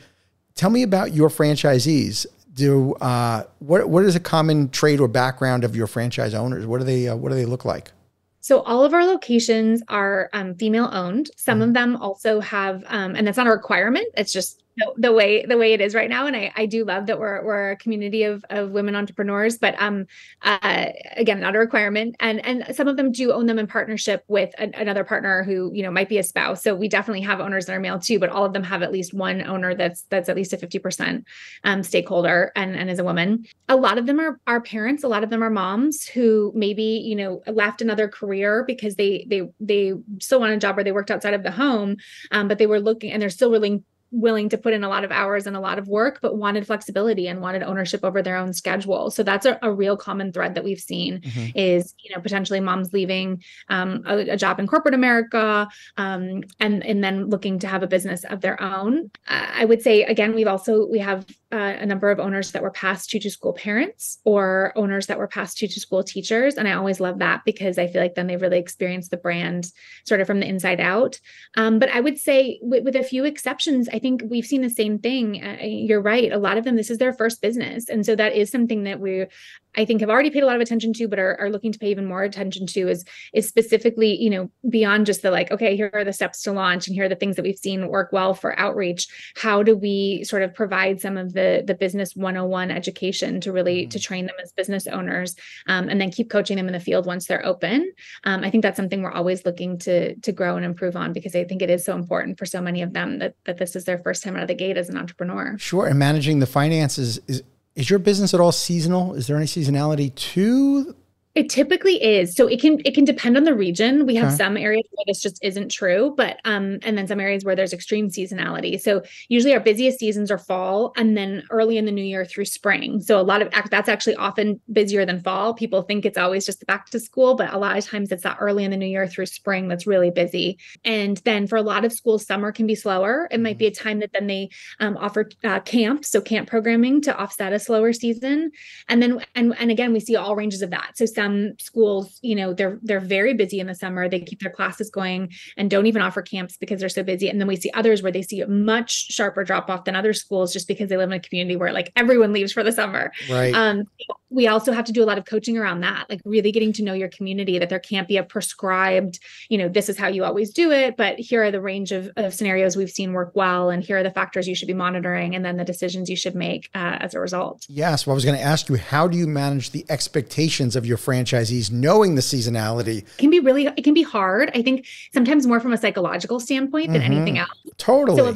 tell me about your franchisees. What is a common trait or background of your franchise owners? What do they look like? So all of our locations are female owned. Some of them also have, and that's not a requirement. It's just the way it is right now. And I do love that we're a community of women entrepreneurs, but again, not a requirement. And some of them do own them in partnership with another partner who, might be a spouse. So we definitely have owners that are male too, but all of them have at least one owner that's at least a 50% stakeholder and is a woman. A lot of them are parents. A lot of them are moms who maybe, left another career because they still want a job where they worked outside of the home, but they were looking and they're still willing to put in a lot of hours and a lot of work, but wanted flexibility and wanted ownership over their own schedule. So that's a real common thread that we've seen is, potentially moms leaving a job in corporate America, and then looking to have a business of their own. I would say, again, we have a number of owners that were past TUTU school parents or owners that were past TUTU school teachers. And I always love that because I feel like then they really experience the brand sort of from the inside out. But I would say with a few exceptions, I think we've seen the same thing. You're right. A lot of them, this is their first business. And so that is something that I think have already paid a lot of attention to, but are looking to pay even more attention to is specifically, beyond just the like, okay, here are the steps to launch and here are the things that we've seen work well for outreach. How do we sort of provide some of the business 101 education to really to train them as business owners, and then keep coaching them in the field once they're open? I think that's something we're always looking to grow and improve on, because I think it is so important for so many of them that this is their first time out of the gate as an entrepreneur. Sure. And managing the finances, is your business at all seasonal? Is there any seasonality to? It typically is. So it can depend on the region. We have some areas where this just isn't true, but and then some areas where there's extreme seasonality. So usually our busiest seasons are fall and then early in the new year through spring. So that's actually often busier than fall. People think it's always just the back to school, but a lot of times it's that early in the new year through spring that's really busy. And then for a lot of schools, summer can be slower. It might be a time that then they offer camp, so camp programming to offset a slower season. And then and again, we see all ranges of that. So some schools, they're very busy in the summer. They keep their classes going and don't even offer camps because they're so busy. And then we see others where they see a much sharper drop off than other schools just because they live in a community where like everyone leaves for the summer. Right. We also have to do a lot of coaching around that, like really getting to know your community, that there can't be a prescribed, this is how you always do it, but here are the range of scenarios we've seen work well. And here are the factors you should be monitoring and then the decisions you should make as a result. Yes. Well, I was going to ask you, how do you manage the expectations of your franchisees knowing the seasonality? It can be hard. I think sometimes more from a psychological standpoint than anything else. Totally. So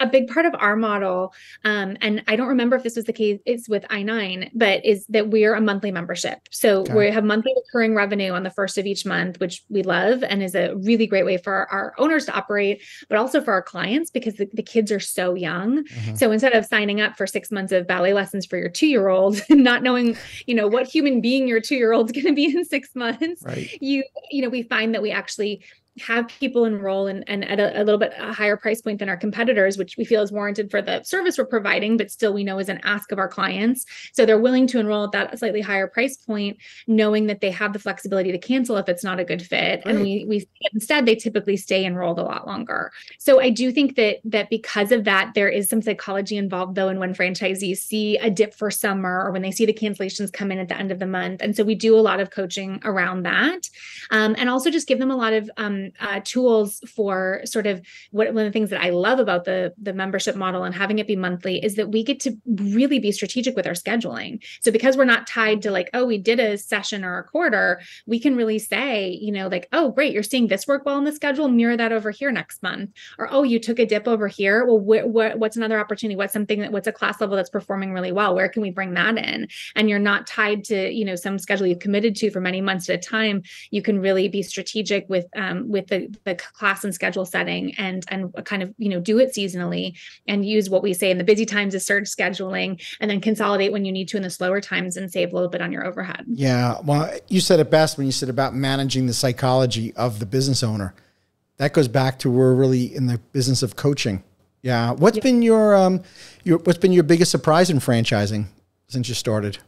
a big part of our model, and I don't remember if this was the case, it's with I9, but is that we're a monthly membership. So we have monthly recurring revenue on the first of each month, which we love and is a really great way for our owners to operate, but also for our clients because the kids are so young. So instead of signing up for 6 months of ballet lessons for your 2-year-old, not knowing, what human being your 2-year-old is going to be in 6 months, right. We find that we actually have people enroll and at a little bit a higher price point than our competitors, which we feel is warranted for the service we're providing, but still we know is an ask of our clients. So they're willing to enroll at that slightly higher price point, knowing that they have the flexibility to cancel if it's not a good fit. Right. And we instead, they typically stay enrolled a lot longer. So I do think that because of that, there is some psychology involved though. And when franchisees see a dip for summer or when they see the cancellations come in at the end of the month. And so we do a lot of coaching around that. And also just give them a lot of tools for sort of one of the things that I love about the membership model and having it be monthly is that we get to really be strategic with our scheduling. So because we're not tied to like, oh, we did a session or a quarter, we can really say, like, oh, great, you're seeing this work well in the schedule, mirror that over here next month. Or, oh, you took a dip over here. Well, what's another opportunity? What's a class level that's performing really well? Where can we bring that in? And you're not tied to, some schedule you've committed to for many months at a time. You can really be strategic with the class and schedule setting and kind of, do it seasonally and use what we say in the busy times as surge scheduling and then consolidate when you need to in the slower times and save a little bit on your overhead. Yeah. Well, you said it best when you said about managing the psychology of the business owner. That goes back to we're really in the business of coaching. Yeah. What's been your biggest surprise in franchising since you started?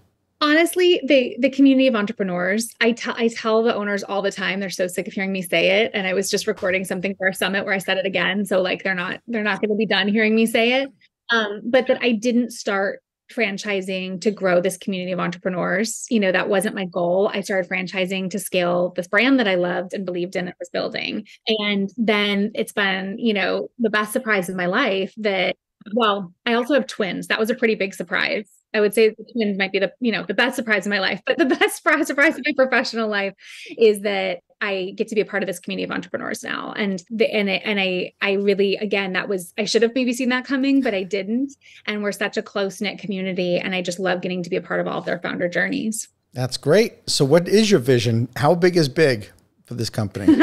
Honestly, the community of entrepreneurs, I tell the owners all the time, they're so sick of hearing me say it. And I was just recording something for our summit where I said it again. So like, they're not going to be done hearing me say it. But that I didn't start franchising to grow this community of entrepreneurs. That wasn't my goal. I started franchising to scale this brand that I loved and believed in and was building. And then it's been, the best surprise of my life that, well, I also have twins. That was a pretty big surprise. I would say the twins might be the best surprise of my life, but the best surprise of my professional life is that I get to be a part of this community of entrepreneurs now. And I really, again, I should have maybe seen that coming, but I didn't. And we're such a close knit community. And I just love getting to be a part of all of their founder journeys. That's great. So what is your vision? How big is big for this company?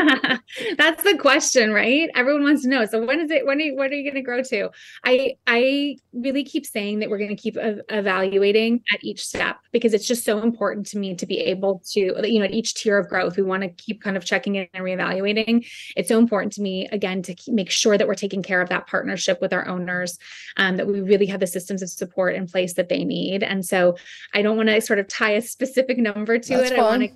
That's the question, right? Everyone wants to know. So when is it, what are you going to grow to? I really keep saying that we're going to keep evaluating at each step, because it's just so important to me to be able to, at each tier of growth, we want to keep kind of checking in and reevaluating. It's so important to me, again, to make sure that we're taking care of that partnership with our owners, that we really have the systems of support in place that they need. And so I don't want to sort of tie a specific number to That's it. fine.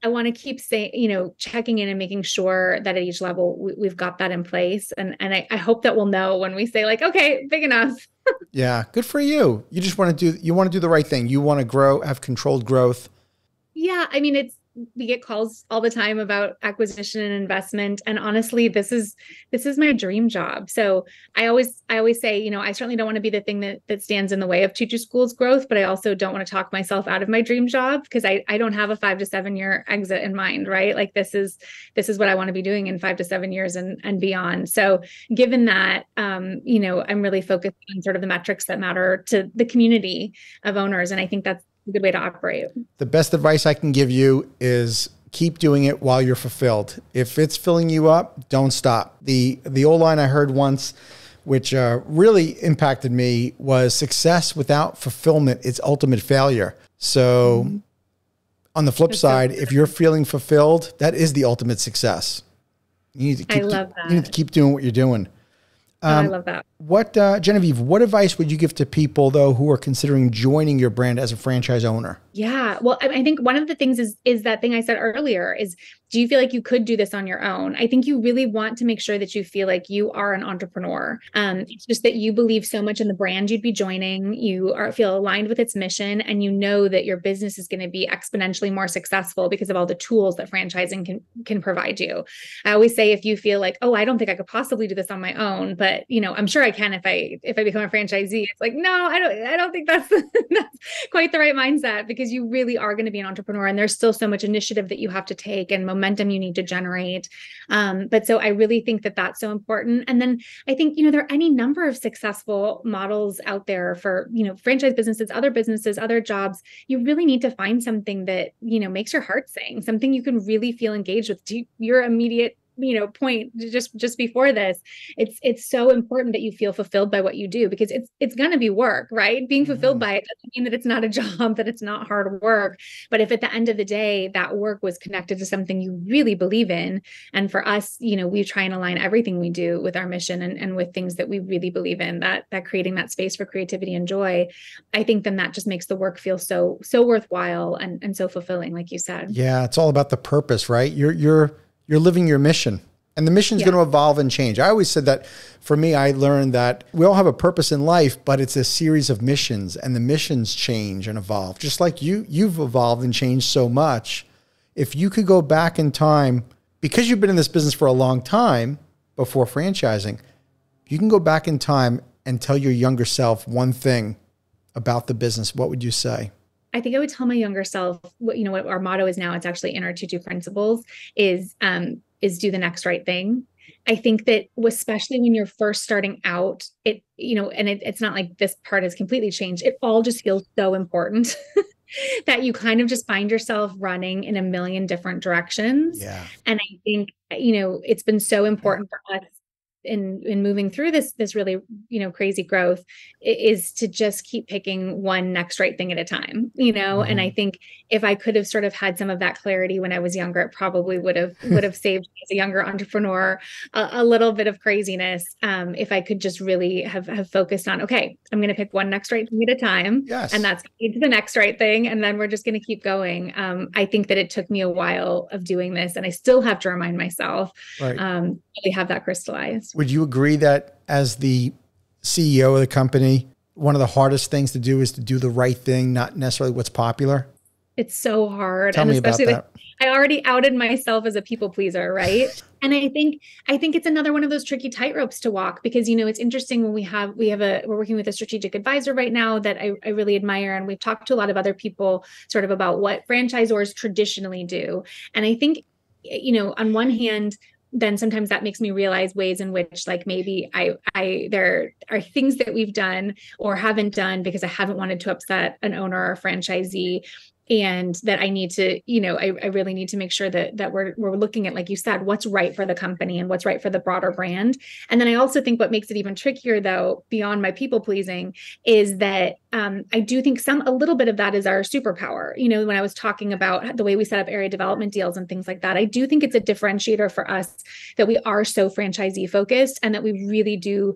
I want to keep saying, checking in and making sure that at each level we've got that in place. And I hope that we'll know when we say like, okay, big enough. Yeah. Good for you. You just want to do the right thing. You want to grow, have controlled growth. Yeah. I mean, we get calls all the time about acquisition and investment. And honestly, this is my dream job. So I always say, I certainly don't want to be the thing that stands in the way of TUTU School's growth, but I also don't want to talk myself out of my dream job, because I don't have a 5 to 7 year exit in mind, right? Like this is what I want to be doing in 5 to 7 years and beyond. So given that, I'm really focused on sort of the metrics that matter to the community of owners. And I think that's a good way to operate. The best advice I can give you is keep doing it while you're fulfilled. If it's filling you up, don't stop. The old line I heard once, which really impacted me, was success without fulfillment is ultimate failure. So on the flip side, if you're feeling fulfilled, that is the ultimate success. You need to keep, I love that. You need to keep doing what you're doing. I love that. What, Genevieve, what advice would you give to people though who are considering joining your brand as a franchise owner? Yeah. Well, I think one of the things is that thing I said earlier is, do you feel like you could do this on your own? I think you really want to make sure that you feel like you are an entrepreneur. It's just that you believe so much in the brand you'd be joining. You feel aligned with its mission, and you know that your business is going to be exponentially more successful because of all the tools that franchising can provide you. I always say, if you feel like, oh, I don't think I could possibly do this on my own, but I'm sure I can if I become a franchisee. It's like, no, I don't think that's quite the right mindset, because you really are going to be an entrepreneur, and there's still so much initiative that you have to take and momentum you need to generate. But so I really think that that's so important. And then I think, there are any number of successful models out there for, franchise businesses, other jobs. You really need to find something that, makes your heart sing, something you can really feel engaged with. To your immediate point just before this, it's so important that you feel fulfilled by what you do, because it's going to be work, right? Being fulfilled by it doesn't mean that it's not a job, that it's not hard work. But if at the end of the day, that work was connected to something you really believe in, and for us, we try and align everything we do with our mission and with things that we really believe in, that creating that space for creativity and joy, I think then that just makes the work feel so worthwhile and so fulfilling, like you said. Yeah, it's all about the purpose, right? You're living your mission, and the mission is going to evolve and change. I always said that for me, I learned that we all have a purpose in life, but it's a series of missions, and the missions change and evolve. Just like you've evolved and changed so much. If you could go back in time, because you've been in this business for a long time before franchising, you can go back in time and tell your younger self one thing about the business, what would you say? I think I would tell my younger self, what our motto is now, it's actually in our TUTU principles, is do the next right thing. I think that especially when you're first starting out, it's not like this part has completely changed. It all just feels so important that you kind of just find yourself running in a million different directions. Yeah. And I think, it's been so important for us in moving through this really, crazy growth, is to just keep picking one next right thing at a time, and I think if I could have sort of had some of that clarity when I was younger, it probably would have saved me as a younger entrepreneur a little bit of craziness. If I could just really have focused on, okay, I'm going to pick one next right thing at a time. Yes. And that's the next right thing. And then we're just going to keep going. I think that it took me a while of doing this, and I still have to remind myself, right. Really have that crystallized. Would you agree that as the CEO of the company, one of the hardest things to do is to do the right thing, not necessarily what's popular? It's so hard. Tell me about that. I already outed myself as a people pleaser, right? And I think it's another one of those tricky tightropes to walk, because, it's interesting when we're working with a strategic advisor right now that I really admire. And we've talked to a lot of other people sort of about what franchisors traditionally do. And I think, on one hand, then sometimes that makes me realize ways in which, like, maybe there are things that we've done or haven't done because I haven't wanted to upset an owner or a franchisee. and that I need to, I really need to make sure that we're looking at, like you said, what's right for the company and what's right for the broader brand. And then I also think what makes it even trickier, though, beyond my people pleasing, is that I do think a little bit of that is our superpower. When I was talking about the way we set up area development deals and things like that, I do think it's a differentiator for us that we are so franchisee focused, and that we really do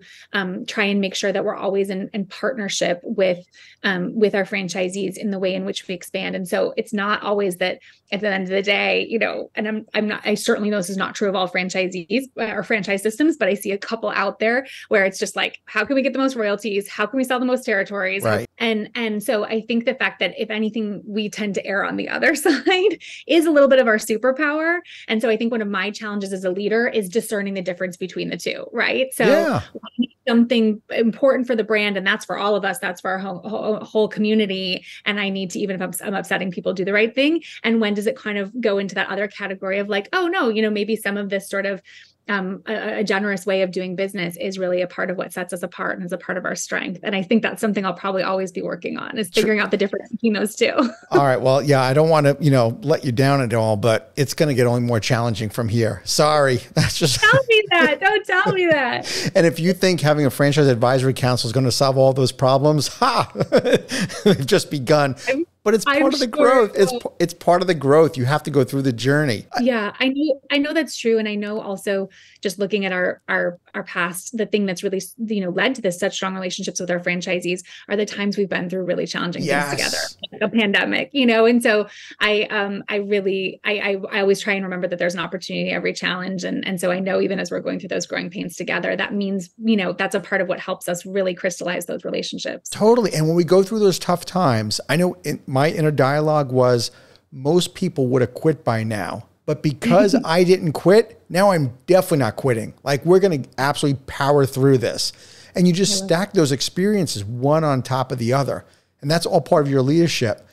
try and make sure that we're always in partnership with our franchisees in the way in which we expand. And so it's not always that at the end of the day, and I certainly know this is not true of all franchisees or franchise systems, but I see a couple out there where it's just like, how can we get the most royalties? How can we sell the most territories? Right. And so I think the fact that, if anything, we tend to err on the other side is a little bit of our superpower. And so I think one of my challenges as a leader is discerning the difference between the two, right? So something important for the brand, and that's for all of us, that's for our whole community. And I need to, even if I'm upsetting people, do the right thing. And when does it kind of go into that other category of like, oh no, maybe some of this sort of a generous way of doing business is really a part of what sets us apart and is a part of our strength. And I think that's something I'll probably always be working on, is figuring out the difference between those two. All right. Well, yeah, I don't want to, let you down at all, but it's going to get only more challenging from here. Sorry. That's just tell me that. Don't tell me that. And if you think having a franchise advisory council is going to solve all those problems, they've just begun. But it's part of the growth. It's part of the growth. You have to go through the journey. Yeah, I know that's true. And I know also, just looking at our past, the thing that's really, led to this such strong relationships with our franchisees are the times we've been through really challenging things together, like a pandemic, and so I always try and remember that there's an opportunity every challenge. And so I know, even as we're going through those growing pains together, that means, that's a part of what helps us really crystallize those relationships. Totally. And when we go through those tough times, I know my inner dialogue was, most people would have quit by now, but because I didn't quit, now I'm definitely not quitting. Like, we're going to absolutely power through this. And you just stack those experiences one on top of the other. And that's all part of your leadership.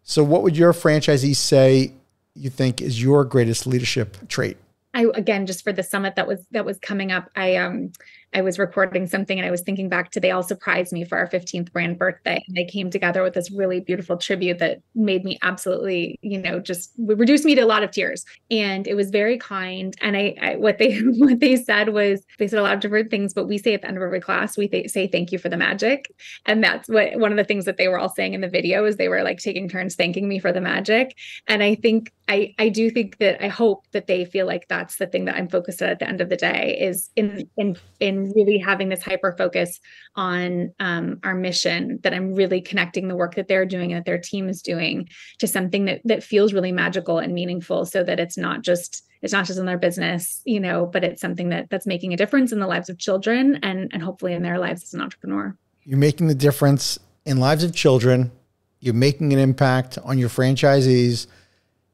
So what would your franchisees say you think is your greatest leadership trait? Again, just for the summit that was coming up, I was recording something and I was thinking back to, they all surprised me for our 15th brand birthday. And they came together with this really beautiful tribute that made me absolutely, just reduced me to a lot of tears. And it was very kind. And what they said was, they said a lot of different things, but we say at the end of every class, we say thank you for the magic. And that's one of the things that they were all saying in the video, is they were like taking turns thanking me for the magic. And I think, I do think that, I hope that they feel like that's the thing that I'm focused at the end of the day, is in really having this hyper focus on our mission, that I'm really connecting the work that they're doing and that their team is doing to something that feels really magical and meaningful, so that it's not just in their business, but it's something that's making a difference in the lives of children and hopefully in their lives as an entrepreneur. You're making the difference in lives of children. You're making an impact on your franchisees.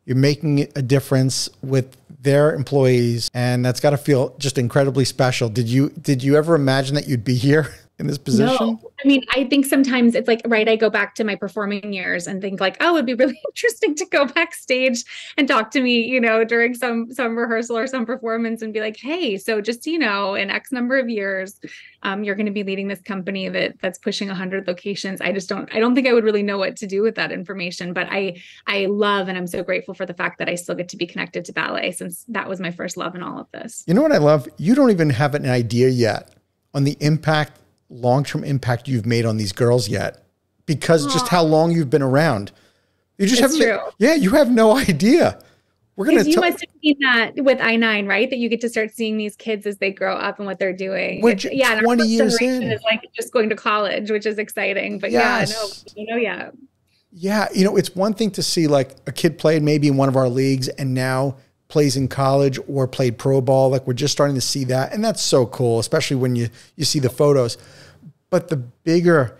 You're making a difference with their employees, and that's got to feel just incredibly special. Did you ever imagine that you'd be here in this position? No. I mean, I think sometimes it's like, right, I go back to my performing years and think like, oh, it'd be really interesting to go backstage and talk to me, during some rehearsal or some performance, and be like, hey, so just, in X number of years, you're going to be leading this company that's pushing 100 locations. I don't think I would really know what to do with that information, but I love, and I'm so grateful for the fact that I still get to be connected to ballet, since that was my first love in all of this. You know what I love? You don't even have an idea yet on the long-term impact you've made on these girls yet, because just how long you've been around. You just you have no idea. You must have seen that with I-9, right? That you get to start seeing these kids as they grow up and what they're doing. 20 years in. Is like just going to college, which is exciting. But Yeah. It's one thing to see like a kid played maybe in one of our leagues and now plays in college or played pro ball. Like, we're just starting to see that. And that's so cool, especially when you see the photos. But the bigger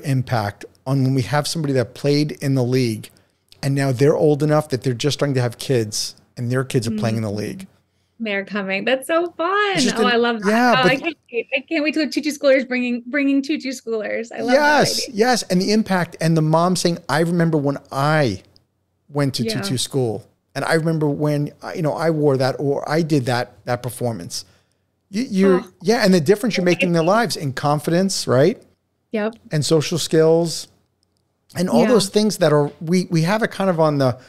impact on when we have somebody that played in the league and now they're old enough that they're just starting to have kids and their kids are playing in the league. They're coming. That's so fun. I love that. Yeah, I can't wait to TUTU schoolers bringing TUTU schoolers. I love that. Yes. And the impact, and the mom saying, I remember when I went to TUTU school, and I remember when, I wore that, or I did that performance. And the difference you're making in their lives in confidence, right? Yep. And social skills. And all those things that are, we have it kind of on the,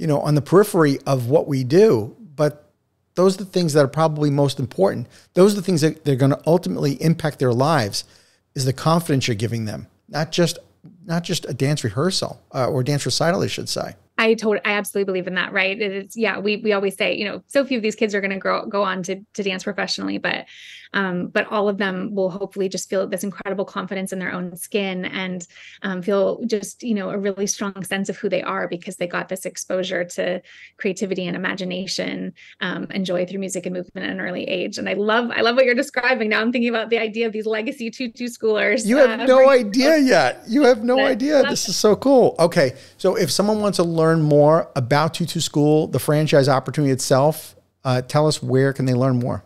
on the periphery of what we do, but those are the things that are probably most important. Those are the things that they're going to ultimately impact their lives, is the confidence you're giving them, not just a dance rehearsal or dance recital, I should say. I absolutely believe in that. Right. It is. Yeah. We always say, so few of these kids are going to go on to dance professionally, but all of them will hopefully just feel this incredible confidence in their own skin and feel just, a really strong sense of who they are because they got this exposure to creativity and imagination and joy through music and movement at an early age. And I love what you're describing. Now I'm thinking about the idea of these legacy TUTU schoolers. You have no idea yet. You have no idea. This is so cool. Okay. So if someone wants to learn more about TUTU School, the franchise opportunity itself, tell us, where can they learn more?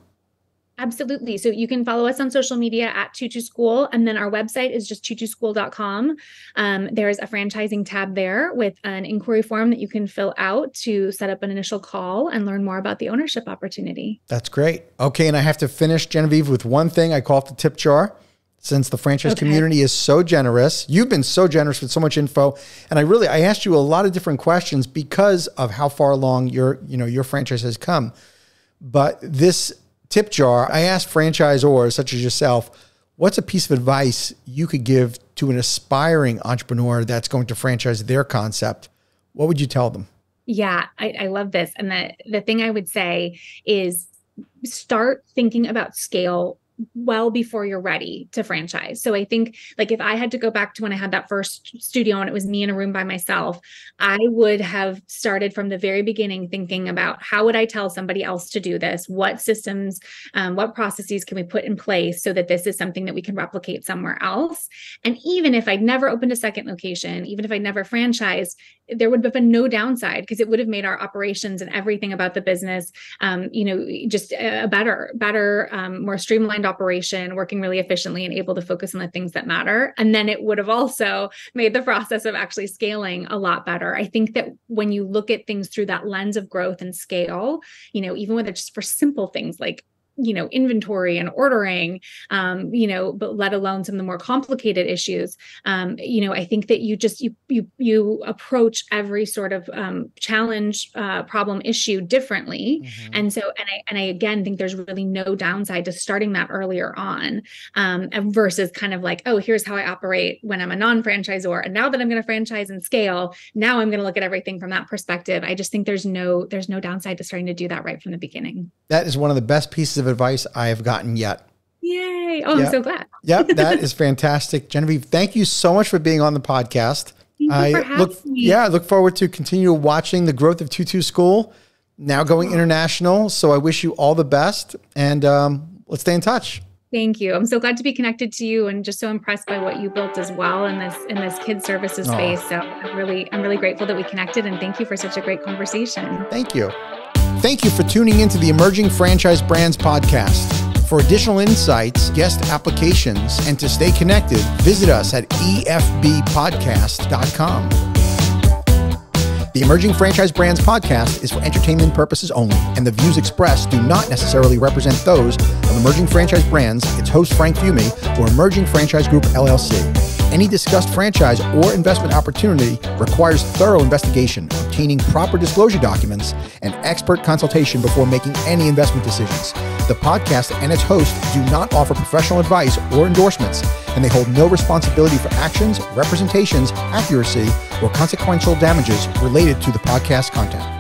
Absolutely. So you can follow us on social media at TUTU School. And then our website is just tutuschool.com. There's a franchising tab there with an inquiry form that you can fill out to set up an initial call and learn more about the ownership opportunity. That's great. Okay. And I have to finish, Genevieve, with one thing. I call it the tip jar. Since the franchise community is so generous, you've been so generous with so much info. And I asked you a lot of different questions because of how far along your franchise has come. But this tip jar, I asked franchisors such as yourself, what's a piece of advice you could give to an aspiring entrepreneur that's going to franchise their concept? What would you tell them? Yeah, I love this. And the thing I would say is start thinking about scale well before you're ready to franchise. So I think if I had to go back to when I had that first studio and it was me in a room by myself, I would have started from the very beginning thinking about how would I tell somebody else to do this? What systems, what processes can we put in place so that this is something that we can replicate somewhere else? And even if I'd never opened a second location, even if I'd never franchised, there would have been no downside because it would have made our operations and everything about the business, just a better, more streamlined operation, working really efficiently and able to focus on the things that matter. And then it would have also made the process of actually scaling a lot better. I think that when you look at things through that lens of growth and scale, even whether it's just for simple things like inventory and ordering, but let alone some of the more complicated issues. I think that you approach every sort of challenge, problem, issue differently. Mm-hmm. And so, and I again think there's really no downside to starting that earlier on, versus kind of oh, here's how I operate when I'm a non-franchisor. And now that I'm going to franchise and scale, now I'm going to look at everything from that perspective. I just think there's no downside to starting to do that right from the beginning. That is one of the best pieces of advice I have gotten yet. Yay. Oh, I'm so glad. Yep. That is fantastic. Genevieve, thank you so much for being on the podcast. Thank you for having me. I look forward to continue watching the growth of TUTU School, now going international. So I wish you all the best, and let's stay in touch. Thank you. I'm so glad to be connected to you and just so impressed by what you built as well in this kids services space. So I'm really grateful that we connected, and thank you for such a great conversation. Thank you. Thank you for tuning into the Emerging Franchise Brands podcast. For additional insights, guest applications, and to stay connected, visit us at efbpodcast.com. The Emerging Franchise Brands podcast is for entertainment purposes only, and the views expressed do not necessarily represent those of Emerging Franchise Brands, its host Frank Fiume, or Emerging Franchise Group, LLC. Any discussed franchise or investment opportunity requires thorough investigation, obtaining proper disclosure documents, and expert consultation before making any investment decisions. The podcast and its host do not offer professional advice or endorsements, and they hold no responsibility for actions, representations, accuracy, or consequential damages related to the podcast content.